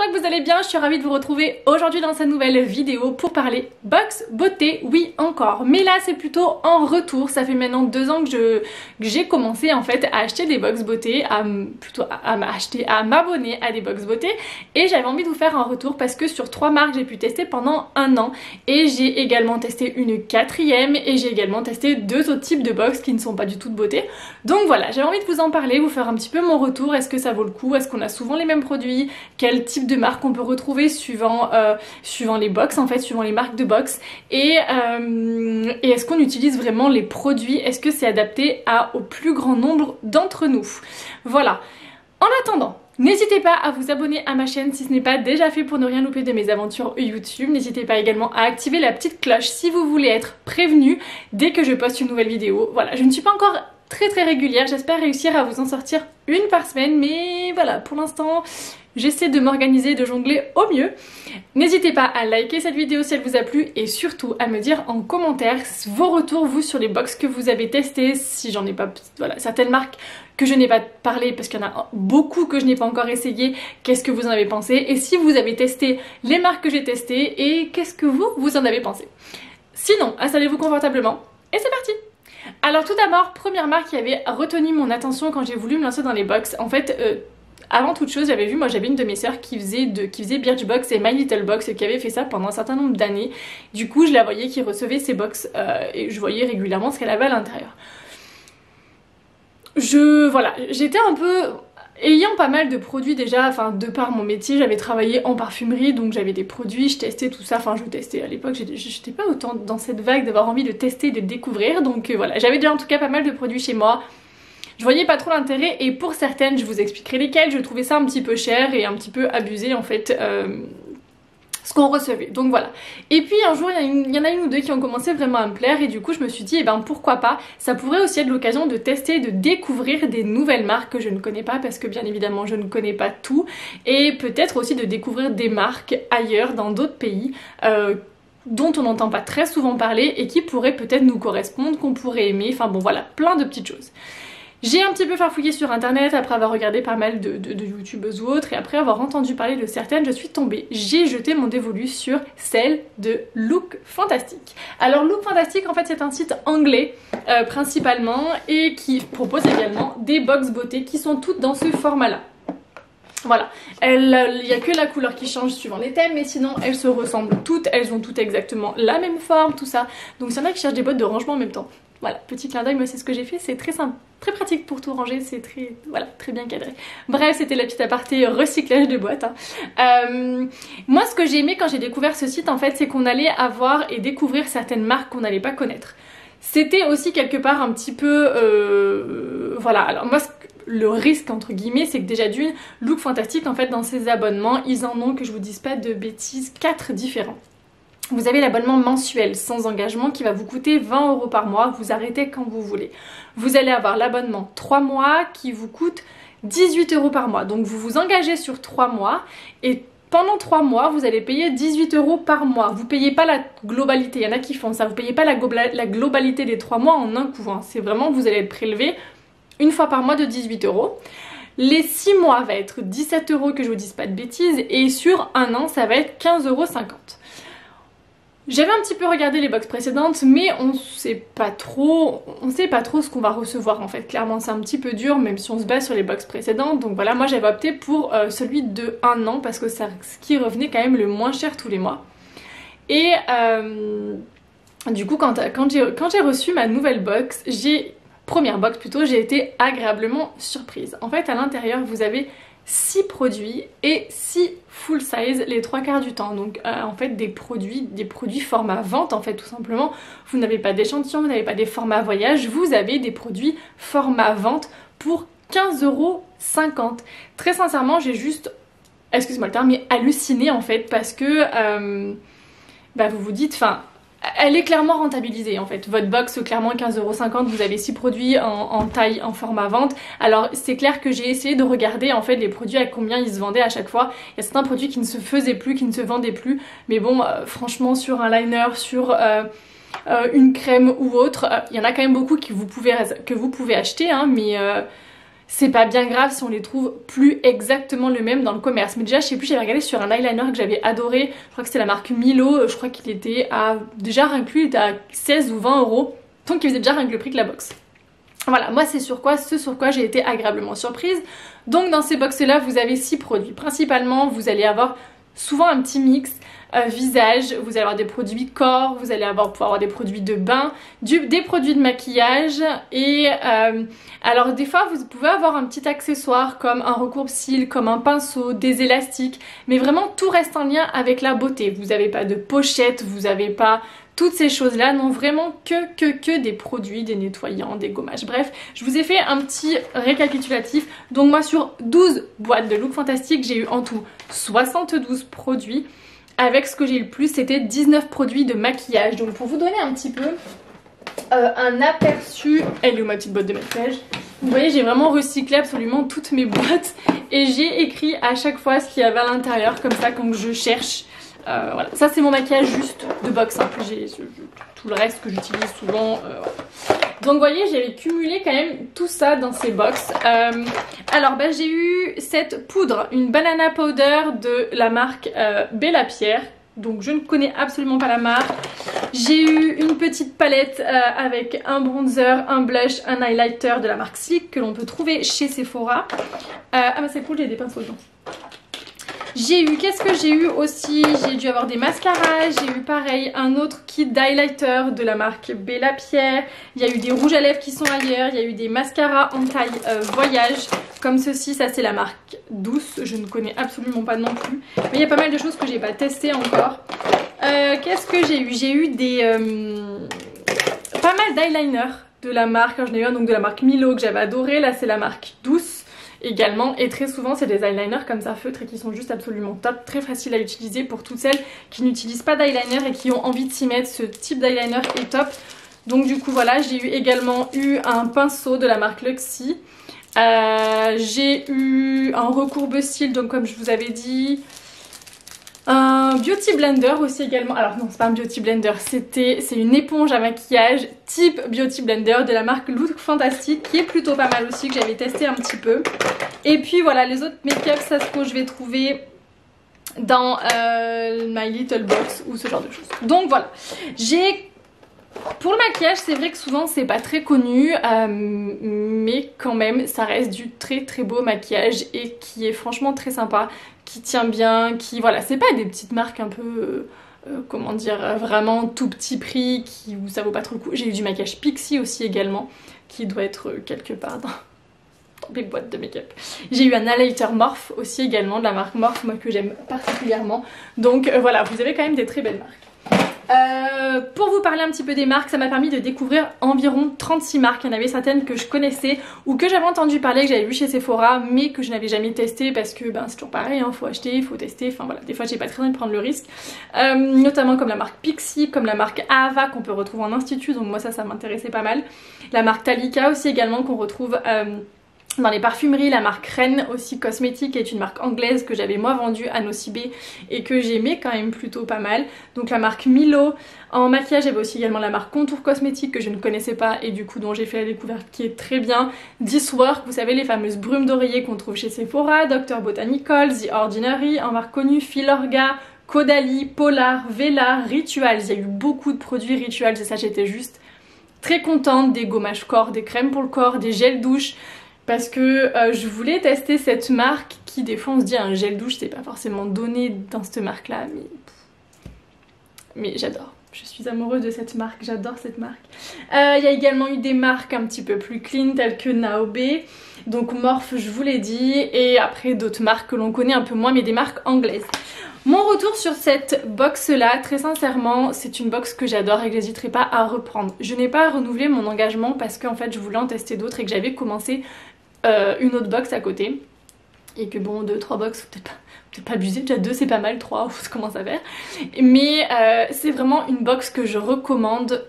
j'espère que vous allez bien, je suis ravie de vous retrouver aujourd'hui dans cette nouvelle vidéo pour parler box beauté, oui encore. Mais là c'est plutôt en retour, ça fait maintenant 2 ans que j'ai commencé en fait à acheter des box beauté, à m'abonner à des box beauté et j'avais envie de vous faire un retour parce que sur 3 marques j'ai pu tester pendant 1 an et j'ai également testé une 4e et j'ai également testé 2 autres types de box qui ne sont pas du tout de beauté. Donc voilà, j'avais envie de vous en parler, vous faire un petit peu mon retour, est-ce que ça vaut le coup, est-ce qu'on a souvent les mêmes produits, quel type de marque on peut retrouver suivant les box en fait, suivant les marques de box et est-ce qu'on utilise vraiment les produits, est-ce que c'est adapté au plus grand nombre d'entre nous. Voilà, en attendant, n'hésitez pas à vous abonner à ma chaîne si ce n'est pas déjà fait pour ne rien louper de mes aventures YouTube. N'hésitez pas également à activer la petite cloche si vous voulez être prévenu dès que je poste une nouvelle vidéo. Voilà, je ne suis pas encore très régulière, j'espère réussir à vous en sortir une par semaine, mais voilà, pour l'instant j'essaie de m'organiser, de jongler au mieux. N'hésitez pas à liker cette vidéo si elle vous a plu et surtout à me dire en commentaire vos retours, vous, sur les box que vous avez testées, si j'en ai pas, voilà, certaines marques que je n'ai pas parlé parce qu'il y en a beaucoup que je n'ai pas encore essayé, qu'est-ce que vous en avez pensé, et si vous avez testé les marques que j'ai testées et qu'est-ce que vous en avez pensé. Sinon, installez-vous confortablement et c'est parti. Alors tout d'abord, première marque qui avait retenu mon attention quand j'ai voulu me lancer dans les box. En fait, avant toute chose, j'avais vu, moi j'avais une de mes sœurs qui faisait Birchbox et My Little Box et qui avait fait ça pendant un certain nombre d'années. Du coup, je la voyais qui recevait ces box et je voyais régulièrement ce qu'elle avait à l'intérieur. Voilà, j'étais un peu... Ayant pas mal de produits déjà, enfin de par mon métier, j'avais travaillé en parfumerie, donc j'avais des produits, je testais tout ça, enfin je testais à l'époque, j'étais pas autant dans cette vague d'avoir envie de tester et de découvrir, donc voilà, j'avais déjà en tout cas pas mal de produits chez moi. Je voyais pas trop l'intérêt et pour certaines, je vous expliquerai lesquelles, je trouvais ça un petit peu cher et un petit peu abusé en fait, ce qu'on recevait, donc voilà. Et puis un jour il y en a une ou deux qui ont commencé vraiment à me plaire et du coup je me suis dit, eh ben pourquoi pas, ça pourrait aussi être l'occasion de tester, de découvrir des nouvelles marques que je ne connais pas parce que bien évidemment je ne connais pas tout, et peut-être aussi de découvrir des marques ailleurs dans d'autres pays dont on n'entend pas très souvent parler et qui pourraient peut-être nous correspondre, qu'on pourrait aimer, enfin bon voilà, plein de petites choses. J'ai un petit peu farfouillé sur internet après avoir regardé pas mal de youtubeuses ou autres et après avoir entendu parler de certaines, je suis tombée. J'ai jeté mon dévolu sur celle de Look Fantastic. Alors Look Fantastic en fait c'est un site anglais principalement et qui propose également des box beauté qui sont toutes dans ce format là. Voilà, il n'y a que la couleur qui change suivant les thèmes, mais sinon elles se ressemblent toutes, elles ont toutes exactement la même forme, tout ça. Donc s'il y en a qui cherchent des boîtes de rangement en même temps. Voilà, petit clin d'œil, moi c'est ce que j'ai fait, c'est très simple, très pratique pour tout ranger, c'est très, voilà, très bien cadré. Bref, c'était la petite aparté recyclage de boîtes. Moi ce que j'ai aimé quand j'ai découvert ce site en fait, c'est qu'on allait avoir et découvrir certaines marques qu'on n'allait pas connaître. C'était aussi quelque part un petit peu, voilà, alors moi le risque entre guillemets c'est que déjà d'une, Look Fantastic en fait dans ses abonnements, ils en ont, que je vous dise pas de bêtises, 4 différents. Vous avez l'abonnement mensuel sans engagement qui va vous coûter 20 € par mois, vous arrêtez quand vous voulez. Vous allez avoir l'abonnement 3 mois qui vous coûte 18 € par mois. Donc vous vous engagez sur 3 mois et pendant 3 mois vous allez payer 18 € par mois. Vous payez pas la globalité, il y en a qui font ça, vous payez pas la globalité des 3 mois en un coup. Hein. C'est vraiment, vous allez être prélevé une fois par mois de 18 €. Les 6 mois va être 17 € que je vous dise pas de bêtises et sur un an ça va être 15,50 €. J'avais un petit peu regardé les box précédentes mais on sait pas trop ce qu'on va recevoir en fait. Clairement c'est un petit peu dur même si on se base sur les box précédentes. Donc voilà, moi j'avais opté pour celui de 1 an parce que c'est ce qui revenait quand même le moins cher tous les mois. Et du coup quand j'ai reçu ma nouvelle box, première box plutôt, j'ai été agréablement surprise. En fait à l'intérieur vous avez 6 produits et 6 full size les 3/4 du temps. Donc en fait des produits format vente en fait tout simplement. Vous n'avez pas d'échantillons, vous n'avez pas des formats voyage, vous avez des produits format vente pour 15,50 €. Très sincèrement j'ai juste, excuse-moi le terme, mais halluciné en fait parce que vous vous dites, enfin... Elle est clairement rentabilisée en fait, votre box clairement 15,50 €, vous avez 6 produits en taille, en format vente. Alors c'est clair que j'ai essayé de regarder en fait les produits à combien ils se vendaient à chaque fois. Il y a certains produits qui ne se faisaient plus, qui ne se vendaient plus. Mais bon, franchement sur un liner, sur une crème ou autre, il y en a quand même beaucoup que vous pouvez acheter hein, mais c'est pas bien grave si on les trouve plus exactement le même dans le commerce. Mais déjà je sais plus, j'avais regardé sur un eyeliner que j'avais adoré, je crois que c'était la marque Milo, je crois qu'il était à, déjà inclus, il était à 16 ou 20 euros, donc il faisait déjà rien que le prix que la box. Voilà, moi c'est ce sur quoi j'ai été agréablement surprise. Donc dans ces box là vous avez 6 produits. Principalement vous allez avoir souvent un petit mix visage, vous allez avoir des produits corps, vous allez pouvoir avoir des produits de bain, des produits de maquillage et alors des fois vous pouvez avoir un petit accessoire comme un recourbe-cils, comme un pinceau, des élastiques, mais vraiment tout reste en lien avec la beauté. Vous n'avez pas de pochette, vous n'avez pas toutes ces choses-là, non, vraiment que des produits, des nettoyants, des gommages. Bref, je vous ai fait un petit récapitulatif. Donc moi sur 12 boîtes de Look Fantastique, j'ai eu en tout 72 produits. Avec ce que j'ai eu le plus, c'était 19 produits de maquillage. Donc pour vous donner un petit peu un aperçu, elle est où ma petite boîte de maquillage? Vous voyez, j'ai vraiment recyclé absolument toutes mes boîtes et j'ai écrit à chaque fois ce qu'il y avait à l'intérieur, comme ça quand je cherche. Voilà, ça c'est mon maquillage juste de box, hein. J'ai tout le reste que j'utilise souvent. Voilà. Donc vous voyez, j'avais cumulé quand même tout ça dans ces box. Alors bah, j'ai eu cette poudre, une banana powder de la marque Bella Pierre. Donc je ne connais absolument pas la marque. J'ai eu une petite palette avec un bronzer, un blush, un highlighter de la marque Sleek que l'on peut trouver chez Sephora. Ah bah c'est cool, j'ai des pinceaux dedans. J'ai eu, qu'est-ce que j'ai eu aussi? J'ai dû avoir des mascaras, j'ai eu pareil un autre kit d'highlighter de la marque Bella Pierre. Il y a eu des rouges à lèvres qui sont ailleurs, il y a eu des mascaras en taille voyage comme ceci, ça c'est la marque Douce, je ne connais absolument pas non plus. Mais il y a pas mal de choses que j'ai pas testées encore. Qu'est-ce que j'ai eu? J'ai eu des pas mal d'eyeliner de la marque, j'en ai eu un donc de la marque Milo que j'avais adoré, là c'est la marque Douce également, et très souvent c'est des eyeliners comme ça feutres et qui sont juste absolument top, très facile à utiliser pour toutes celles qui n'utilisent pas d'eyeliner et qui ont envie de s'y mettre. Ce type d'eyeliner est top. Donc du coup voilà, j'ai également eu un pinceau de la marque Luxie, j'ai eu un recourbe-cils donc comme je vous avais dit, un beauty blender aussi également. Alors non, c'est pas un beauty blender, c'est une éponge à maquillage type beauty blender de la marque Look Fantastique qui est plutôt pas mal aussi, que j'avais testé un petit peu. Et puis voilà, les autres make-up, ça se trouve je vais trouver dans My Little Box ou ce genre de choses. Donc voilà, pour le maquillage, c'est vrai que souvent c'est pas très connu, mais quand même ça reste du très très beau maquillage et qui est franchement très sympa, qui tient bien, qui voilà, c'est pas des petites marques un peu comment dire, vraiment tout petit prix où ça vaut pas trop le coup. J'ai eu du maquillage Pixi aussi également qui doit être quelque part dans les boîtes de make-up. J'ai eu un highlighter Morphe aussi également de la marque Morphe, moi que j'aime particulièrement. Donc voilà, vous avez quand même des très belles marques. Pour vous parler un petit peu des marques, ça m'a permis de découvrir environ 36 marques. Il y en avait certaines que je connaissais ou que j'avais entendu parler, que j'avais vu chez Sephora, mais que je n'avais jamais testé parce que ben, c'est toujours pareil, hein, faut acheter, faut tester, enfin voilà, des fois j'ai pas très envie de prendre le risque. Notamment comme la marque Pixi, comme la marque Ava qu'on peut retrouver en institut, donc moi ça m'intéressait pas mal. La marque Talika aussi également qu'on retrouve dans les parfumeries, la marque Rennes aussi cosmétique est une marque anglaise que j'avais moi vendue à Nocibé et que j'aimais quand même plutôt pas mal. Donc la marque Milo. En maquillage j'avais aussi également la marque Contour Cosmétique que je ne connaissais pas et du coup dont j'ai fait la découverte qui est très bien. This Work, vous savez les fameuses brumes d'oreiller qu'on trouve chez Sephora, Dr Botanical, The Ordinary, en marque connue, Filorga, Caudalie, Polar, Vela, Rituals. Il y a eu beaucoup de produits Rituals et ça j'étais juste très contente. Des gommages corps, des crèmes pour le corps, des gels douche. Parce que je voulais tester cette marque qui des fois on se dit un gel douche c'est pas forcément donné dans cette marque là, mais j'adore. Je suis amoureuse de cette marque, j'adore cette marque. Il y a également eu des marques un petit peu plus clean telles que Naobe, donc Morphe je vous l'ai dit, et après d'autres marques que l'on connaît un peu moins mais des marques anglaises. Mon retour sur cette box là, très sincèrement, c'est une box que j'adore et que j'hésiterai pas à reprendre. Je n'ai pas renouvelé mon engagement parce qu'en fait je voulais en tester d'autres et que j'avais commencé une autre box à côté et que bon 2-3 box peut-être pas abuser, déjà 2 c'est pas mal, 3 ça commence à faire, mais c'est vraiment une box que je recommande.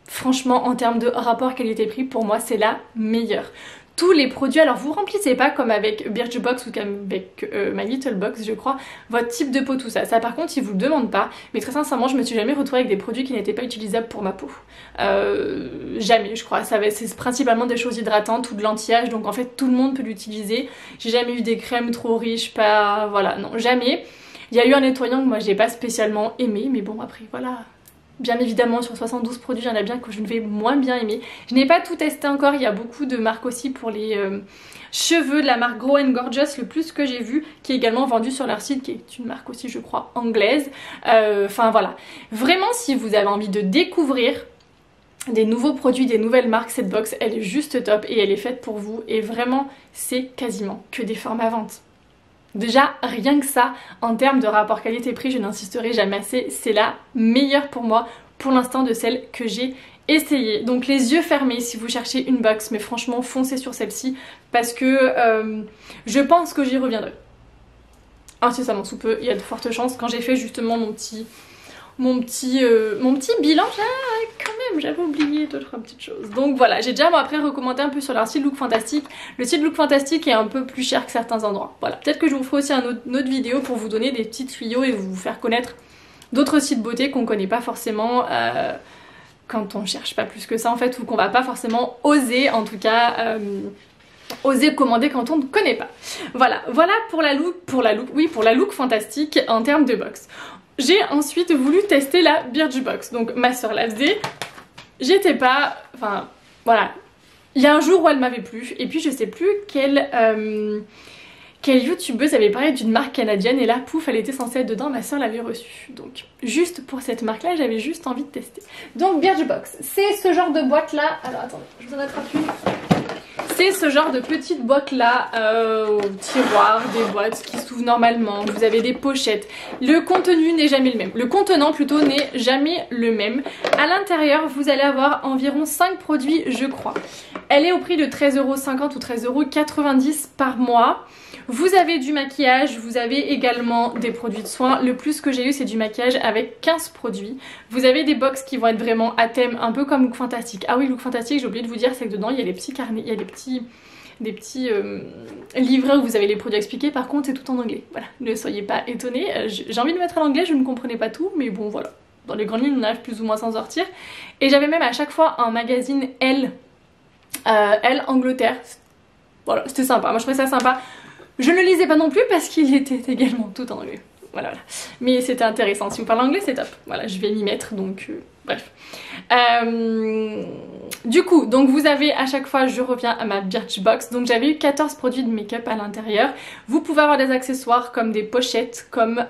Franchement en termes de rapport qualité-prix pour moi c'est la meilleure. tous les produits. Alors vous remplissez pas comme avec Birchbox ou comme avec My Little Box je crois, votre type de peau tout ça. Ça par contre ils vous le demandent pas, mais très sincèrement je me suis jamais retrouvée avec des produits qui n'étaient pas utilisables pour ma peau. Jamais je crois, c'est principalement des choses hydratantes ou de l'anti-âge, donc en fait tout le monde peut l'utiliser. J'ai jamais eu des crèmes trop riches, pas... voilà, non, jamais. Il y a eu un nettoyant que moi j'ai pas spécialement aimé, mais bon après voilà... Bien évidemment sur 72 produits il y en a bien que je ne vais moins bien aimer. Je n'ai pas tout testé encore, il y a beaucoup de marques aussi pour les cheveux de la marque Grow and Gorgeous, le plus que j'ai vu, qui est également vendu sur leur site, qui est une marque aussi je crois anglaise. Enfin voilà, vraiment si vous avez envie de découvrir des nouveaux produits, des nouvelles marques, cette box elle est juste top et elle est faite pour vous et vraiment c'est quasiment que des formes à vente. Déjà, rien que ça, en termes de rapport qualité-prix, je n'insisterai jamais assez, c'est la meilleure pour moi, pour l'instant, de celle que j'ai essayée. Donc les yeux fermés si vous cherchez une box, mais franchement, foncez sur celle-ci, parce que je pense que j'y reviendrai. Incessamment sous peu, il y a de fortes chances, quand j'ai fait justement mon petit bilan, quand même j'avais oublié 2-3 petites choses. Donc voilà, j'ai déjà après recommandé un peu sur leur site Look Fantastic. Le site Look Fantastic est un peu plus cher que certains endroits. Voilà, peut-être que je vous ferai aussi une autre vidéo pour vous donner des petits tuyaux et vous faire connaître d'autres sites beauté qu'on connaît pas forcément quand on cherche pas plus que ça en fait, ou qu'on va pas forcément oser en tout cas oser commander quand on ne connaît pas. Voilà pour la Look Fantastic en termes de box. J'ai ensuite voulu tester la Birchbox. Donc ma soeur l'a faisait. J'étais pas... Enfin, voilà. Il y a un jour où elle m'avait plu. Et puis je sais plus quelle youtubeuse avait parlé d'une marque canadienne. Et là, pouf, elle était censée être dedans. Ma soeur l'avait reçue. Donc juste pour cette marque-là, j'avais juste envie de tester. Donc Birchbox, c'est ce genre de boîte-là. Alors attendez, je vous en attrape une. C'est ce genre de petite boîte là au tiroir, des boîtes qui s'ouvrent normalement, vous avez des pochettes. Le contenu n'est jamais le même, le contenant plutôt n'est jamais le même. À l'intérieur vous allez avoir environ 5 produits je crois. Elle est au prix de 13,50 € ou 13,90 € par mois. Vous avez du maquillage, vous avez également des produits de soins. Le plus que j'ai eu c'est du maquillage avec 15 produits. Vous avez des box qui vont être vraiment à thème, un peu comme Look Fantastic. Ah oui, Look Fantastic, j'ai oublié de vous dire, c'est que dedans il y a les petits carnets, il y a des petits livrets où vous avez les produits expliqués. Par contre c'est tout en anglais, voilà, ne soyez pas étonnés. J'ai envie de mettre à l'anglais, je ne comprenais pas tout, mais bon voilà. Dans les grandes lignes on arrive plus ou moins à s'en sortir. Et j'avais même à chaque fois un magazine Elle Angleterre. Voilà, c'était sympa, moi je trouvais ça sympa. Je ne le lisais pas non plus parce qu'il était également tout en anglais. Voilà. Mais c'était intéressant. Si vous parlez anglais, c'est top. Voilà, je vais m'y mettre, donc bref. Du coup, donc vous avez à chaque fois, je reviens à ma Birchbox. Donc j'avais eu 14 produits de make-up à l'intérieur. Vous pouvez avoir des accessoires comme des pochettes, comme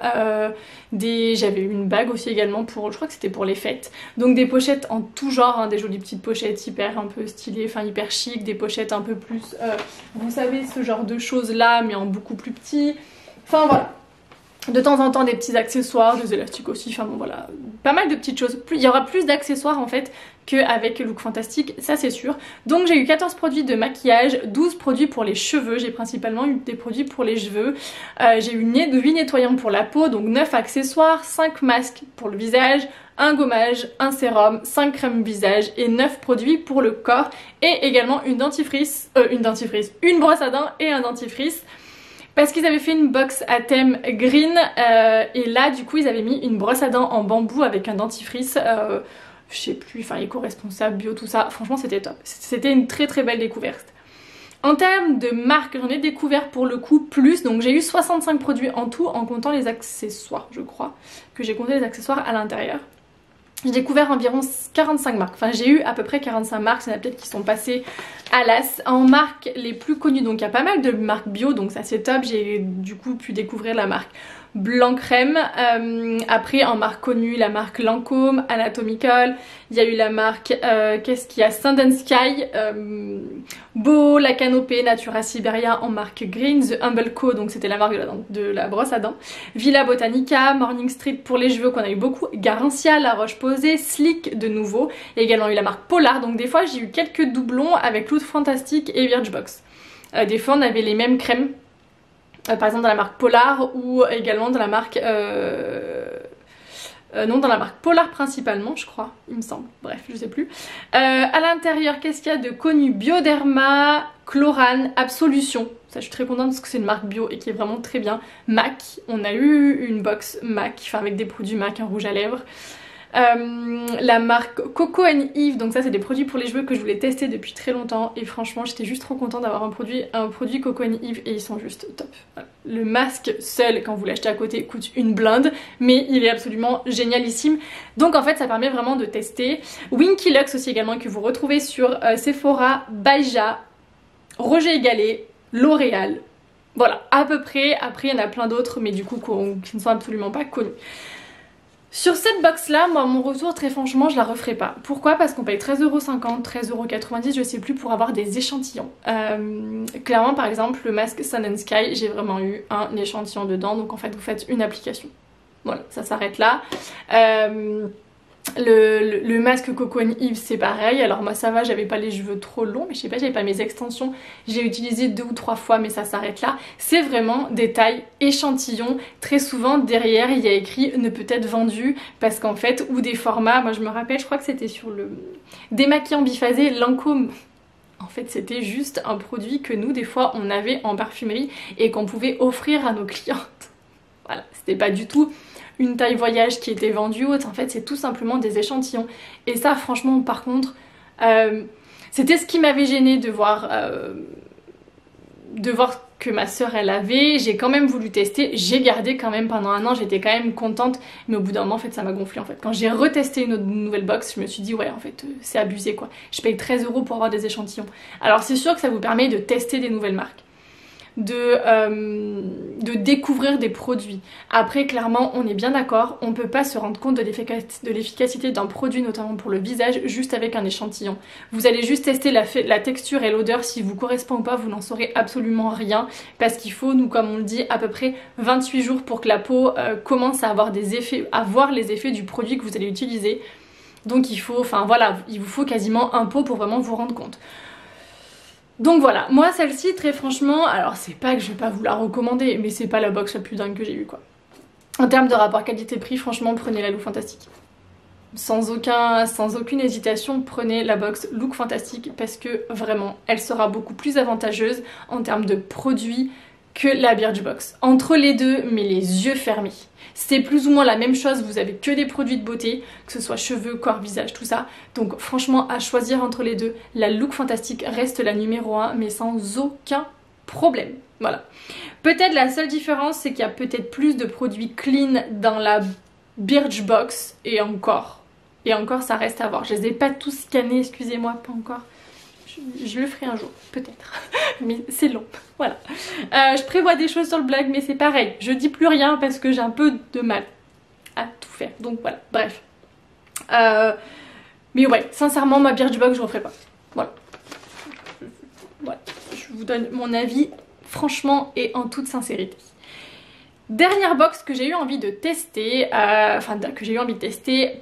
j'avais eu une bague aussi également pour, je crois que c'était pour les fêtes. Donc des pochettes en tout genre, hein, des jolies petites pochettes hyper un peu stylées, enfin hyper chic, des pochettes un peu plus, vous savez, ce genre de choses là, mais en beaucoup plus petit. Enfin voilà. De temps en temps des petits accessoires, des élastiques aussi, enfin bon voilà, pas mal de petites choses. Il y aura plus d'accessoires en fait qu'avec Look Fantastic, ça c'est sûr. Donc j'ai eu 14 produits de maquillage, 12 produits pour les cheveux, j'ai principalement eu des produits pour les cheveux. J'ai eu 8 nettoyants pour la peau, donc 9 accessoires, 5 masques pour le visage, un gommage, un sérum, 5 crèmes visage et 9 produits pour le corps. Et également une brosse à dents et un dentifrice. Parce qu'ils avaient fait une box à thème green et là du coup ils avaient mis une brosse à dents en bambou avec un dentifrice, je sais plus, enfin éco-responsable, bio, tout ça. Franchement c'était top, c'était une très très belle découverte. En termes de marque, j'en ai découvert pour le coup plus, donc j'ai eu 65 produits en tout en comptant les accessoires, je crois que j'ai compté les accessoires à l'intérieur. J'ai découvert environ 45 marques, enfin j'ai eu à peu près 45 marques, il y en a peut-être qui sont passées à l'as. En marques les plus connues, donc il y a pas mal de marques bio, donc ça c'est top, j'ai du coup pu découvrir la marque Blanc Crème, après en marque connue la marque Lancôme, Anatomical, il y a eu la marque, qu'est-ce qu'il y a, Sand Sky, Beau, La Canopée, Natura Siberia en marque Green, The Humble Co, donc c'était la marque de la brosse à dents, Villa Botanica, Morning Street pour les cheveux qu'on a eu beaucoup, Garancia, La Roche-Posay, Slick de nouveau, et également eu la marque Polar, donc des fois j'ai eu quelques doublons avec Look Fantastic et Birchbox. Des fois on avait les mêmes crèmes, par exemple dans la marque Polar ou également dans la marque Non, dans la marque Polar principalement, je crois, il me semble. Bref, je sais plus. À l'intérieur, qu'est-ce qu'il y a de connu? Bioderma, Chlorane, Absolution. Ça, je suis très contente parce que c'est une marque bio et qui est vraiment très bien. MAC, on a eu une box MAC, enfin avec des produits MAC, un rouge à lèvres. La marque Coco and Eve, donc ça c'est des produits pour les cheveux que je voulais tester depuis très longtemps et franchement j'étais juste trop contente d'avoir un produit Coco and Eve et ils sont juste top. Voilà. Le masque seul quand vous l'achetez à côté coûte une blinde mais il est absolument génialissime, donc en fait ça permet vraiment de tester. Winky Lux aussi également que vous retrouvez sur Sephora, Baija, Roger Gallet, L'Oréal, voilà à peu près. Après il y en a plein d'autres mais du coup qui ne sont absolument pas connus. Sur cette box là, moi mon retour très franchement je la referai pas. Pourquoi? Parce qu'on paye 13,50€, 13,90€, je sais plus, pour avoir des échantillons. Clairement par exemple le masque Sun and Sky, j'ai vraiment eu un échantillon dedans, donc en fait vous faites une application. Voilà, ça s'arrête là. Le masque Coco and Eve c'est pareil, alors moi ça va, j'avais pas les cheveux trop longs mais je sais pas, j'avais pas mes extensions, j'ai utilisé 2 ou 3 fois mais ça s'arrête là. C'est vraiment des tailles échantillons, très souvent derrière il y a écrit ne peut être vendu parce qu'en fait, ou des formats, moi je me rappelle, je crois que c'était sur le démaquillant biphasé Lancôme. En fait c'était juste un produit que nous des fois on avait en parfumerie et qu'on pouvait offrir à nos clientes. Voilà, c'était pas du tout une taille voyage qui était vendue haute, en fait c'est tout simplement des échantillons. Et ça franchement par contre, c'était ce qui m'avait gêné de voir que ma soeur elle avait. J'ai quand même voulu tester, j'ai gardé quand même pendant un an, j'étais quand même contente, mais au bout d'un moment en fait ça m'a gonflé en fait. Quand j'ai retesté une nouvelle box, je me suis dit ouais en fait c'est abusé quoi, je paye 13€ pour avoir des échantillons. Alors c'est sûr que ça vous permet de tester des nouvelles marques, de découvrir des produits. Après clairement on est bien d'accord, on peut pas se rendre compte de l'efficacité d'un produit, notamment pour le visage, juste avec un échantillon. Vous allez juste tester la texture et l'odeur, si vous correspond ou pas, vous n'en saurez absolument rien, parce qu'il faut, nous comme on le dit, à peu près 28 jours pour que la peau commence à avoir des effets, à voir les effets du produit que vous allez utiliser. Donc il faut, enfin voilà, il vous faut quasiment un pot pour vraiment vous rendre compte. Donc voilà, moi celle-ci très franchement, alors c'est pas que je vais pas vous la recommander, mais c'est pas la box la plus dingue que j'ai eue quoi. En termes de rapport qualité-prix, franchement prenez la Look Fantastic. Sans aucune hésitation, prenez la box Look Fantastic parce que vraiment elle sera beaucoup plus avantageuse en termes de produits que la Birchbox. Entre les deux, mais les yeux fermés. C'est plus ou moins la même chose, vous avez que des produits de beauté, que ce soit cheveux, corps, visage, tout ça. Donc franchement, à choisir entre les deux, la Look Fantastic reste la numéro 1, mais sans aucun problème. Voilà. Peut-être la seule différence, c'est qu'il y a peut-être plus de produits clean dans la Birchbox, et encore ça reste à voir. Je les ai pas tous scannés, excusez-moi, pas encore. Je le ferai un jour, peut-être. Mais c'est long, voilà. Je prévois des choses sur le blog, mais c'est pareil. Je dis plus rien parce que j'ai un peu de mal à tout faire. Donc voilà, bref. Mais ouais, sincèrement, ma Birchbox, je ne referai pas. Voilà. Voilà. Je vous donne mon avis, franchement, et en toute sincérité. Dernière box que j'ai eu envie de tester,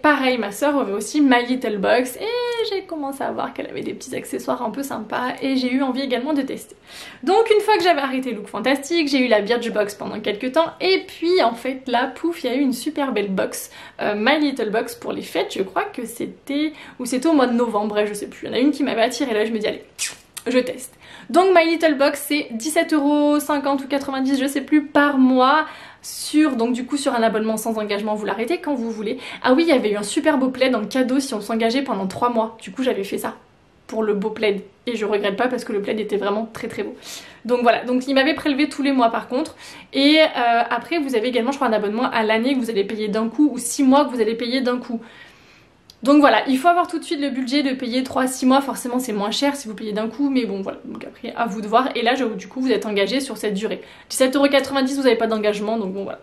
pareil ma soeur avait aussi My Little Box et j'ai commencé à voir qu'elle avait des petits accessoires un peu sympas et j'ai eu envie également de tester. Donc une fois que j'avais arrêté Look Fantastic, j'ai eu la Birchbox pendant quelques temps et puis en fait là pouf il y a eu une super belle box, My Little Box pour les fêtes, je crois que c'était au mois de novembre, bref je sais plus, il y en a une qui m'avait attirée là, je me dis allez je teste. Donc My Little Box c'est 17,50€ ou 90 je sais plus par mois donc du coup sur un abonnement sans engagement, vous l'arrêtez quand vous voulez. Ah oui, il y avait eu un super beau plaid en cadeau si on s'engageait pendant 3 mois. Du coup j'avais fait ça pour le beau plaid et je regrette pas parce que le plaid était vraiment très très beau. Donc voilà, donc il m'avait prélevé tous les mois par contre. Et après vous avez également je crois un abonnement à l'année que vous allez payer d'un coup ou 6 mois que vous allez payer d'un coup. Donc voilà, il faut avoir tout de suite le budget de payer 3-6 mois, forcément c'est moins cher si vous payez d'un coup, mais bon voilà, donc après à vous de voir, et là du coup vous êtes engagé sur cette durée. 17,90€, vous n'avez pas d'engagement, donc bon voilà.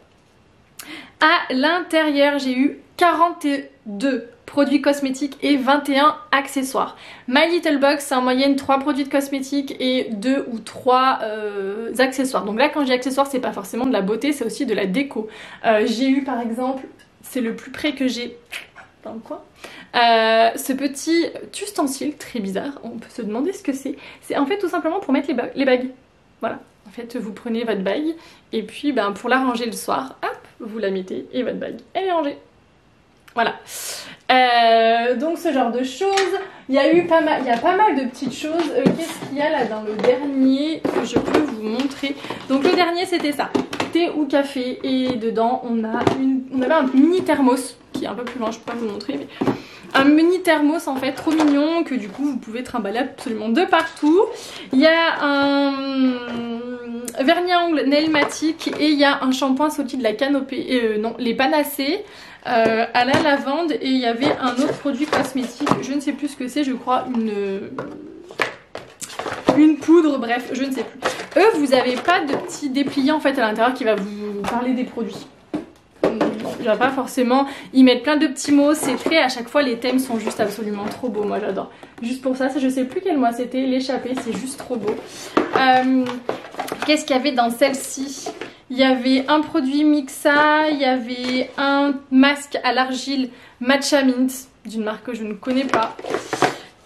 À l'intérieur, j'ai eu 42 produits cosmétiques et 21 accessoires. My Little Box, c'est en moyenne 3 produits de cosmétiques et 2 ou 3 accessoires. Donc là quand j'ai accessoires, c'est pas forcément de la beauté, c'est aussi de la déco. J'ai eu par exemple, c'est le plus près que j'ai dans le coin, ce petit ustensile très bizarre, on peut se demander ce que c'est. C'est en fait tout simplement pour mettre les bagues. Voilà, en fait vous prenez votre bague et puis pour la ranger le soir, hop, vous la mettez et votre bague elle est rangée. Voilà. Donc ce genre de choses. Il y a pas mal de petites choses. Qu'est-ce qu'il y a là dans le dernier que je peux vous montrer? Donc le dernier c'était ça, thé ou café, et dedans on avait un mini thermos qui est un peu plus loin, je peux pas vous montrer, mais un mini thermos en fait trop mignon que du coup vous pouvez trimballer absolument de partout. Il y a un vernis à ongles Nailmatic et il y a un shampoing sorti de la canopée, non, les panacées à la lavande, et il y avait un autre produit cosmétique, je ne sais plus ce que c'est, je crois une poudre, bref, je ne sais plus. Eux, vous n'avez pas de petit dépliant en fait à l'intérieur qui va vous parler des produits. Non, il va pas forcément y mettre plein de petits mots, c'est très, à chaque fois les thèmes sont juste absolument trop beaux, moi j'adore. Juste pour ça, je sais plus quel mois c'était, l'échappée, c'est juste trop beau. Qu'est-ce qu'il y avait dans celle-ci? Il y avait un produit Mixa, il y avait un masque à l'argile Matcha Mint d'une marque que je ne connais pas.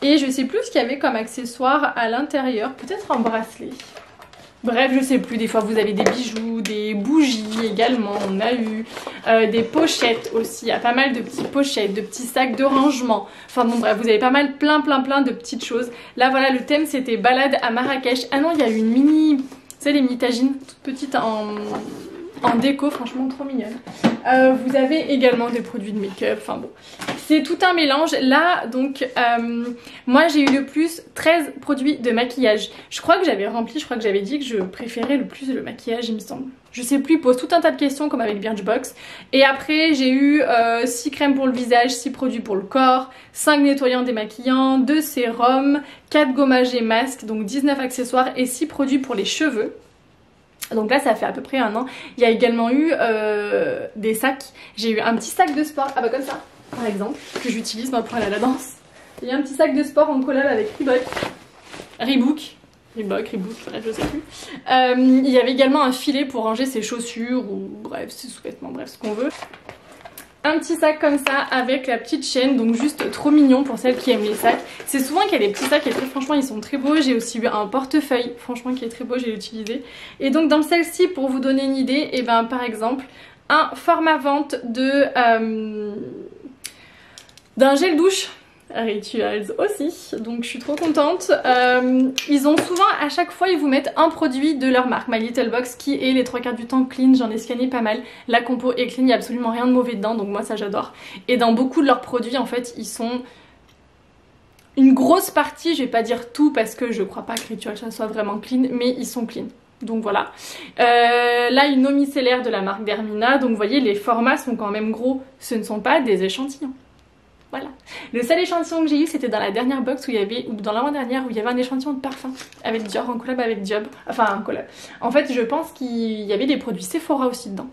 Et je sais plus ce qu'il y avait comme accessoire à l'intérieur, peut-être un bracelet. Bref, je sais plus, des fois vous avez des bijoux, des bougies également, on a eu des pochettes aussi, il y a pas mal de petites pochettes, de petits sacs de rangement. Enfin bon bref, vous avez pas mal plein de petites choses. Là voilà, le thème c'était balade à Marrakech. Ah non, il y a eu une mini, vous savez les mini tagines, toutes petites en déco, franchement trop mignonne. Vous avez également des produits de make-up, enfin bon, c'est tout un mélange. Là donc moi j'ai eu le plus 13 produits de maquillage. Je crois que j'avais rempli, je crois que j'avais dit que je préférais le plus le maquillage, il me semble. Je sais plus, il pose tout un tas de questions comme avec Birchbox. Et après j'ai eu 6 crèmes pour le visage, 6 produits pour le corps, 5 nettoyants démaquillants, 2 sérums, 4 gommages et masques, donc 19 accessoires et 6 produits pour les cheveux. Donc là ça fait à peu près un an. Il y a également eu des sacs. J'ai eu un petit sac de sport, ah bah comme ça par exemple, que j'utilise pour aller à la danse. Il y a un petit sac de sport en collab avec Reebok, bref je sais plus. Il y avait également un filet pour ranger ses chaussures ou bref ses sous-vêtements, bref ce qu'on veut. Un petit sac comme ça avec la petite chaîne, donc juste trop mignon pour celles qui aiment les sacs. C'est souvent qu'il y a des petits sacs et franchement ils sont très beaux. J'ai aussi eu un portefeuille franchement qui est très beau, j'ai utilisé. Et donc dans celle-ci, pour vous donner une idée, et ben par exemple un format vente d'un gel douche Rituals aussi, donc je suis trop contente. Ils ont souvent, à chaque fois ils vous mettent un produit de leur marque, My Little Box, qui est les 3/4 du temps clean. J'en ai scanné pas mal, la compo est clean, il n'y a absolument rien de mauvais dedans, donc moi ça j'adore. Et dans beaucoup de leurs produits en fait ils sont une grosse partie, je vais pas dire tout parce que je crois pas que Rituals ça soit vraiment clean, mais ils sont clean. Donc voilà. Là une eau micellaire de la marque d'Hermina, donc vous voyez les formats sont quand même gros, ce ne sont pas des échantillons. Voilà. Le seul échantillon que j'ai eu c'était dans la dernière box où il y avait, ou dans l'avant-dernière où il y avait un échantillon de parfum avec Dior en collab avec Dior. Enfin un collab. En fait je pense qu'il y avait des produits Sephora aussi dedans.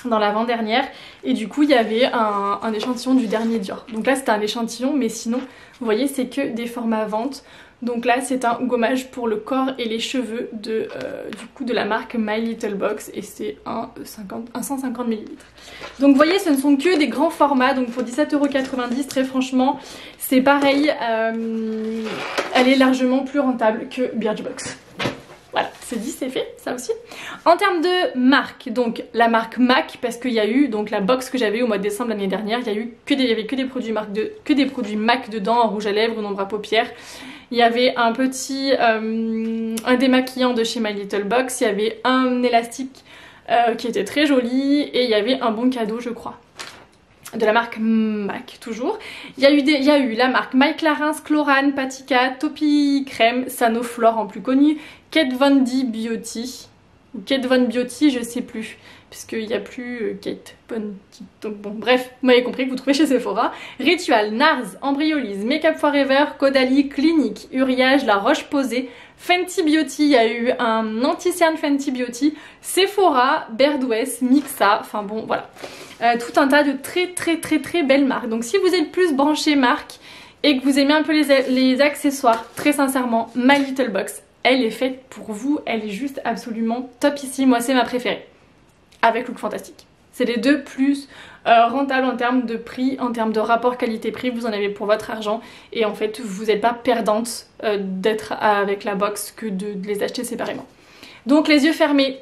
Dans l'avant-dernière. Et du coup il y avait un échantillon du dernier Dior. Donc là c'était un échantillon, mais sinon vous voyez c'est que des formats vente. Donc là c'est un gommage pour le corps et les cheveux du coup de la marque My Little Box, et c'est un 150 ml. Donc vous voyez ce ne sont que des grands formats, donc pour 17,90 € très franchement c'est pareil, elle est largement plus rentable que Birchbox. Voilà, c'est dit, c'est fait, ça aussi. En termes de marque, donc la marque MAC, parce qu'il y a eu donc la box que j'avais au mois de décembre l'année dernière, il y avait que des produits MAC dedans, en rouge à lèvres, en ombre à paupières. Il y avait un petit un démaquillant de chez My Little Box, il y avait un élastique qui était très joli, et il y avait un bon cadeau je crois. De la marque MAC toujours. Il y a eu la marque My Clarins, Chlorane, Patika, Topi Crème, Sanoflore en plus connu, Kat Von D Beauty, ou Kate Von Beauty, je sais plus, puisqu'il n'y a plus Kate Von D. Donc bon, bref, vous m'avez compris que vous trouvez chez Sephora. Ritual, Nars, Embryolise, Makeup Forever, Caudalie, Clinique, Uriage, La Roche Posay, Fenty Beauty, il y a eu un anti-cerne Fenty Beauty, Sephora, Bird West, Mixa, enfin bon voilà. Tout un tas de très belles marques. Donc si vous êtes plus branché marque et que vous aimez un peu les accessoires, très sincèrement, My Little Box, elle est faite pour vous, elle est juste absolument top ici. Moi c'est ma préférée, avec Look Fantastique. C'est les deux plus rentables en termes de prix, en termes de rapport qualité-prix, vous en avez pour votre argent, et en fait vous n'êtes pas perdante d'être avec la box que de les acheter séparément. Donc les yeux fermés,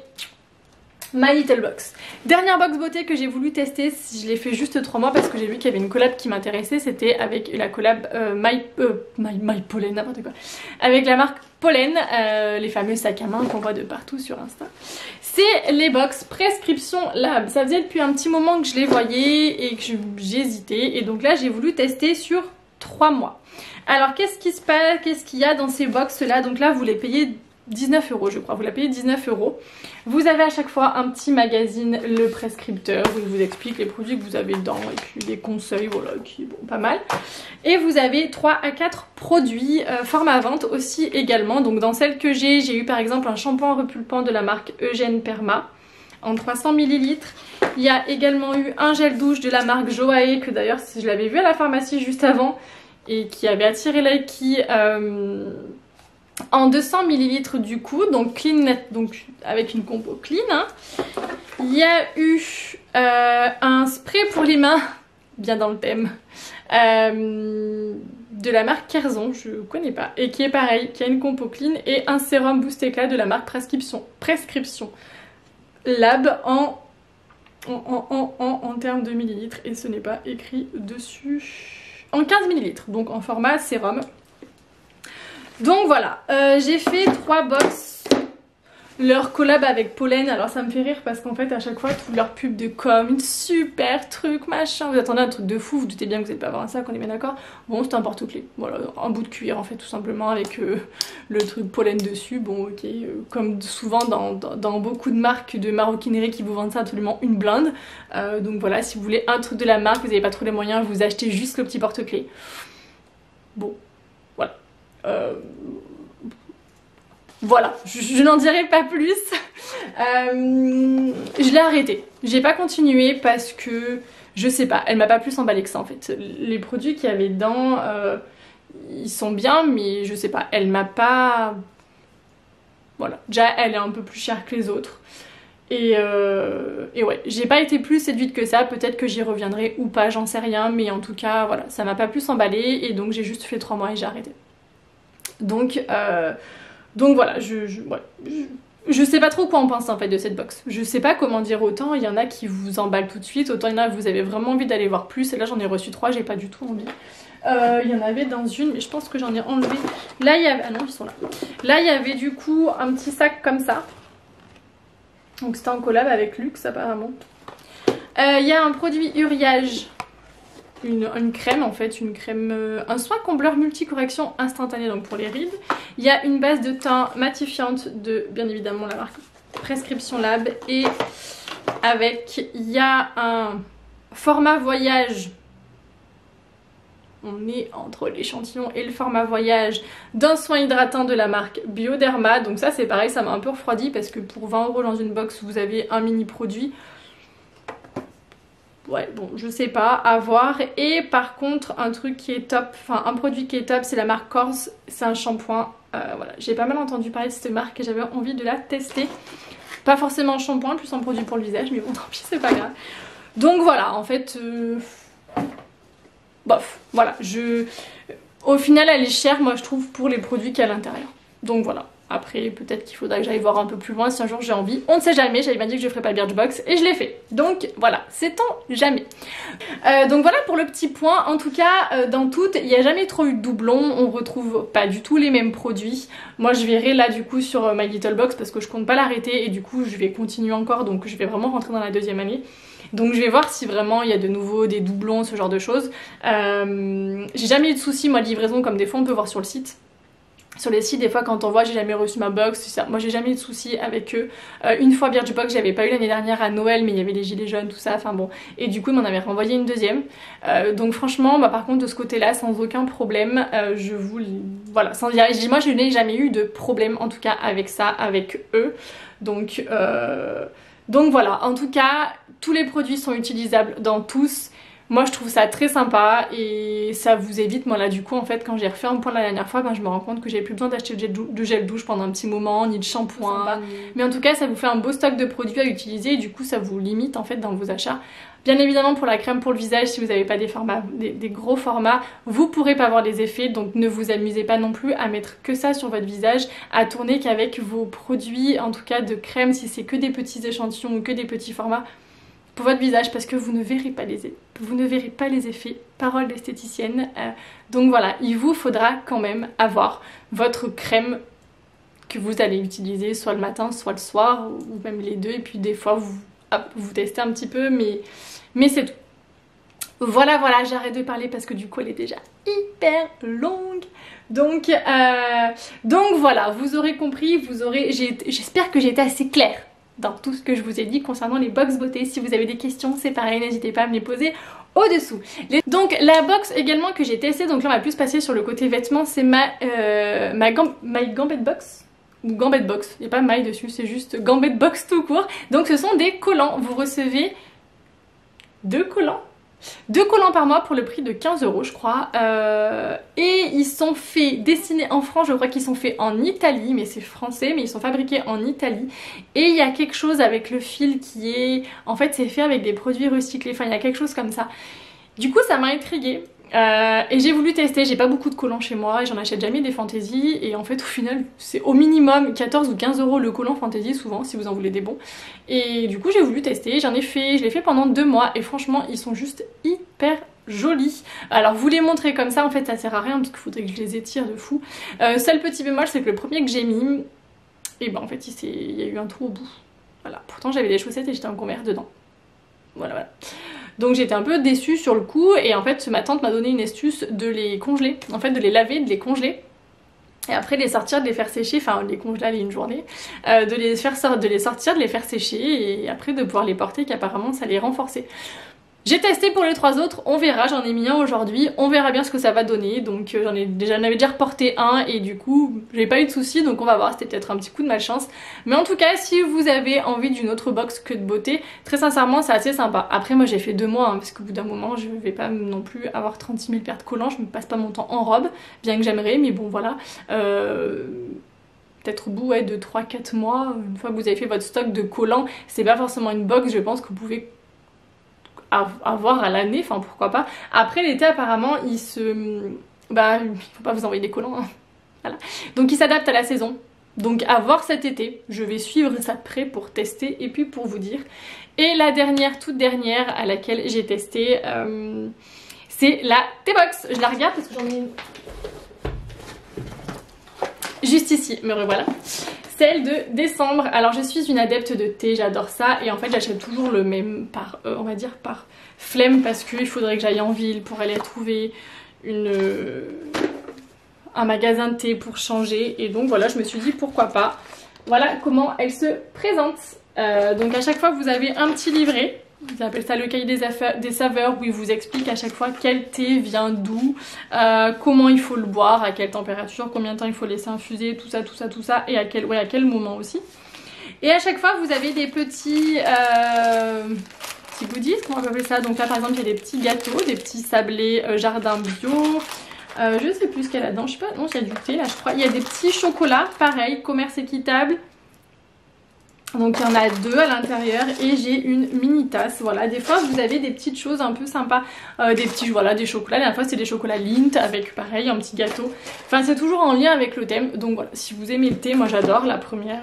My Little Box. Dernière box beauté que j'ai voulu tester, je l'ai fait juste 3 mois parce que j'ai vu qu'il y avait une collab qui m'intéressait, c'était avec la collab My Pollen, n'importe quoi, avec la marque Pollen, les fameux sacs à main qu'on voit de partout sur Insta. C'est les box Prescription Lab. Ça faisait depuis un petit moment que je les voyais et que j'hésitais, et donc là j'ai voulu tester sur 3 mois. Alors qu'est-ce qui se passe, qu'est-ce qu'il y a dans ces box là? Donc là vous les payez 19 € je crois, vous la payez 19 €. Vous avez à chaque fois un petit magazine, le prescripteur, où il vous explique les produits que vous avez dedans et puis les conseils, voilà, qui bon, pas mal. Et vous avez 3 à 4 produits, format vente aussi également. Donc dans celle que j'ai eu par exemple un shampoing repulpant de la marque Eugène Perma en 300 ml. Il y a également eu un gel douche de la marque Joae, que d'ailleurs je l'avais vu à la pharmacie juste avant et qui avait attiré l'œil, qui... en 200 ml du coup, donc clean net, donc avec une compo clean. Hein. Il y a eu un spray pour les mains, bien dans le thème, de la marque Kerzon, je connais pas, et qui est pareil, qui a une compo clean, et un sérum boost éclat de la marque Prescription Lab en termes de millilitres, et ce n'est pas écrit dessus, en 15 ml, donc en format sérum. Donc voilà, j'ai fait 3 box, leur collab avec Pollen. Alors ça me fait rire parce qu'en fait à chaque fois toutes leurs pubs de com, une super truc machin, vous attendez un truc de fou, vous doutez bien que vous n'allez pas avoir un sac, on est bien d'accord. Bon, c'est un porte-clés, voilà, un bout de cuir en fait tout simplement avec le truc Pollen dessus. Bon ok, comme souvent dans beaucoup de marques de maroquinerie qui vous vendent ça absolument une blinde. Donc voilà, si vous voulez un truc de la marque, vous n'avez pas trop les moyens, vous achetez juste le petit porte-clés. Bon, voilà. Voilà, je n'en dirai pas plus. Je l'ai arrêté. J'ai pas continué parce que je sais pas, elle m'a pas plus emballé que ça en fait. Les produits qu'il y avait dedans, ils sont bien, mais je sais pas, elle m'a pas. Voilà, déjà elle est un peu plus chère que les autres. Et ouais, j'ai pas été plus séduite que ça, peut-être que j'y reviendrai ou pas, j'en sais rien, mais en tout cas, voilà, ça m'a pas plus emballé et donc j'ai juste fait 3 mois et j'ai arrêté. Donc voilà, je sais pas trop quoi en penser en fait de cette box. Je sais pas comment dire, autant il y en a qui vous emballent tout de suite, autant il y en a que vous avez vraiment envie d'aller voir plus, et là j'en ai reçu 3, j'ai pas du tout envie. Il y en avait dans une, mais je pense que j'en ai enlevé. Là il y avait, ah non ils sont là. Là il y avait du coup un petit sac comme ça. Donc c'était en collab avec Luxe apparemment. Il y a un produit Uriage. Une crème en fait, une crème, un soin combleur multicorrection instantané donc pour les rides. Il y a une base de teint matifiante de bien évidemment la marque Prescription Lab, et avec il y a un format voyage, on est entre l'échantillon et le format voyage d'un soin hydratant de la marque Bioderma. Donc ça c'est pareil, ça m'a un peu refroidi parce que pour 20 € dans une box vous avez un mini produit. Ouais, bon, je sais pas, à voir. Et par contre, un truc qui est top, enfin un produit qui est top, c'est la marque Corse. C'est un shampoing. Voilà, j'ai pas mal entendu parler de cette marque et j'avais envie de la tester. Pas forcément un shampoing, plus un produit pour le visage, mais bon, tant pis, c'est pas grave. Donc voilà, en fait, bof, voilà. Au final, elle est chère, moi je trouve, pour les produits qu'il y a à l'intérieur. Donc voilà. Après, peut-être qu'il faudra que j'aille voir un peu plus loin si un jour j'ai envie. On ne sait jamais, j'avais bien dit que je ferais pas Birchbox et je l'ai fait. Donc voilà, sait-on jamais. Donc voilà pour le petit point. En tout cas, dans toutes, il n'y a jamais trop eu de doublons. On retrouve pas du tout les mêmes produits. Moi, je verrai là du coup sur My Little Box parce que je compte pas l'arrêter et du coup, je vais continuer encore. Donc je vais vraiment rentrer dans la 2e année. Donc je vais voir si vraiment il y a de nouveau des doublons, ce genre de choses. J'ai jamais eu de soucis, moi, de livraison comme des fois on peut voir sur le site. Sur les sites, des fois quand on voit j'ai jamais reçu ma box, moi j'ai jamais eu de soucis avec eux. Une fois Birchbox j'avais pas eu l'année dernière à Noël, mais il y avait les gilets jaunes, tout ça, enfin bon. Et du coup ils m'en avaient renvoyé une 2e. Donc franchement, bah, par contre de ce côté là, sans aucun problème, je vous... Voilà, moi je n'ai jamais eu de problème en tout cas avec ça, avec eux. Donc voilà, en tout cas, tous les produits sont utilisables dans tous. Moi je trouve ça très sympa et ça vous évite, moi là du coup en fait quand j'ai refait un point la dernière fois, ben, je me rends compte que j'avais plus besoin d'acheter de gel douche pendant un petit moment, ni de shampoing. Mais en tout cas ça vous fait un beau stock de produits à utiliser et du coup ça vous limite en fait dans vos achats. Bien évidemment pour la crème pour le visage, si vous n'avez pas des gros formats, vous pourrez pas voir les effets, donc ne vous amusez pas non plus à mettre que ça sur votre visage, à tourner qu'avec vos produits, en tout cas de crème, si c'est que des petits échantillons ou que des petits formats. pour votre visage parce que vous ne verrez pas les effets, parole d'esthéticienne. Donc voilà, il vous faudra quand même avoir votre crème que vous allez utiliser soit le matin, soit le soir, ou même les deux, et puis des fois vous testez un petit peu, mais c'est tout. Voilà, j'arrête de parler parce que du coup elle est déjà hyper longue. Donc voilà, vous aurez compris, j'espère que j'ai été assez claire dans tout ce que je vous ai dit concernant les box beauté. Si vous avez des questions, c'est pareil, n'hésitez pas à me les poser au-dessous. Donc la box également que j'ai testée, donc là on va plus passer sur le côté vêtements, c'est my Gambette Box. Ou Gambette Box, il n'y a pas my dessus, c'est juste Gambette Box tout court. Donc ce sont des collants, vous recevez 2 collants par mois pour le prix de 15 € je crois, et ils sont dessinés en France, je crois qu'ils sont faits en Italie, mais c'est français, mais ils sont fabriqués en Italie, et il y a quelque chose avec le fil qui est, en fait c'est fait avec des produits recyclés, enfin il y a quelque chose comme ça. Du coup ça m'a intriguée. Et j'ai voulu tester, j'ai pas beaucoup de collants chez moi et j'en achète jamais des fantasy, et en fait au final c'est au minimum 14 ou 15 € le collant fantasy souvent si vous en voulez des bons, et du coup j'ai voulu tester, je l'ai fait pendant 2 mois et franchement ils sont juste hyper jolis. Alors vous les montrer comme ça en fait ça sert à rien parce qu'il faudrait que je les étire de fou. Seul petit bémol c'est que le premier que j'ai mis, et ben en fait il y a eu un trou au bout, voilà, pourtant j'avais des chaussettes et j'étais en commerce dedans, voilà. Donc j'étais un peu déçue sur le coup, et en fait ma tante m'a donné une astuce de les congeler, en fait de les laver, de les congeler, et après de les sortir, de les faire sécher, enfin les congeler aller une journée, de les sortir, de les faire sécher, et après de pouvoir les porter, qu'apparemment ça les renforçait. J'ai testé pour les 3 autres, on verra, j'en ai mis un aujourd'hui, on verra bien ce que ça va donner, donc j'en avais déjà reporté un et du coup j'ai pas eu de soucis, donc on va voir, c'était peut-être un petit coup de malchance. Mais en tout cas, si vous avez envie d'une autre box que de beauté, très sincèrement c'est assez sympa. Après moi j'ai fait 2 mois, hein, parce qu'au bout d'un moment je vais pas non plus avoir 36 000 paires de collants, je me passe pas mon temps en robe, bien que j'aimerais, mais bon voilà. Peut-être au bout de 3-4 mois, une fois que vous avez fait votre stock de collants, c'est pas forcément une box, je pense que vous pouvez avoir à l'année, enfin pourquoi pas. Après l'été apparemment il faut pas vous envoyer des collants, hein. Voilà. Donc il s'adapte à la saison, donc à voir cet été, je vais suivre ça de près pour tester et puis pour vous dire. Et la toute dernière à laquelle j'ai testé, c'est la T-Box. Je la regarde parce que j'en ai une juste ici, me revoilà. Celle de décembre. Alors je suis une adepte de thé, j'adore ça, et en fait j'achète toujours le même par, on va dire par flemme, parce qu'il faudrait que j'aille en ville pour aller trouver un magasin de thé pour changer, et donc voilà, je me suis dit pourquoi pas. Voilà comment elle se présente. Donc à chaque fois vous avez un petit livret, ils appellent ça le cahier des saveurs, où ils vous expliquent à chaque fois quel thé vient d'où, comment il faut le boire, à quelle température, combien de temps il faut laisser infuser, tout ça, et à quel moment aussi. Et à chaque fois vous avez des petits goodies, comment on peut appeler ça. Donc là par exemple il y a des petits gâteaux, des petits sablés jardin bio, je sais plus ce qu'il y a là-dedans, je sais pas, non il y a du thé là je crois, il y a des petits chocolats, pareil, commerce équitable. Donc il y en a 2 à l'intérieur, et j'ai une mini tasse. Voilà, des fois vous avez des petites choses un peu sympas, des chocolats. La dernière fois c'était des chocolats Lindt avec pareil un petit gâteau. Enfin c'est toujours en lien avec le thème. Donc voilà, si vous aimez le thé, moi j'adore. La première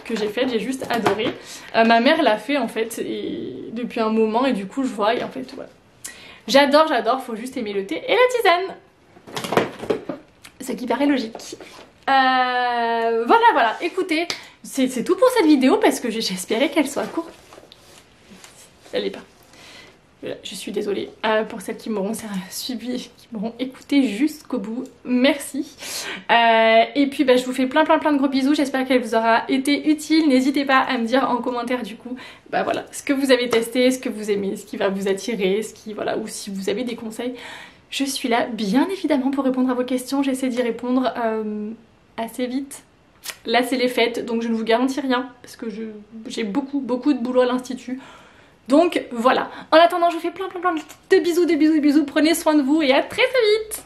que j'ai faite, j'ai juste adoré. Ma mère l'a fait en fait depuis un moment, et du coup je vois, et en fait voilà. J'adore, faut juste aimer le thé et la tisane. Ce qui paraît logique. Voilà, écoutez, c'est tout pour cette vidéo, parce que j'espérais qu'elle soit courte. Elle l'est pas. Voilà, je suis désolée pour celles qui m'auront suivi, qui m'auront écouté jusqu'au bout. Merci. Et puis je vous fais plein de gros bisous. J'espère qu'elle vous aura été utile. N'hésitez pas à me dire en commentaire du coup, voilà, ce que vous avez testé, ce que vous aimez, ce qui va vous attirer, ou si vous avez des conseils. Je suis là bien évidemment pour répondre à vos questions. J'essaie d'y répondre assez vite. Là c'est les fêtes, donc je ne vous garantis rien, parce que j'ai beaucoup de boulot à l'institut. Donc voilà. En attendant, je vous fais plein de bisous. Prenez soin de vous et à très vite.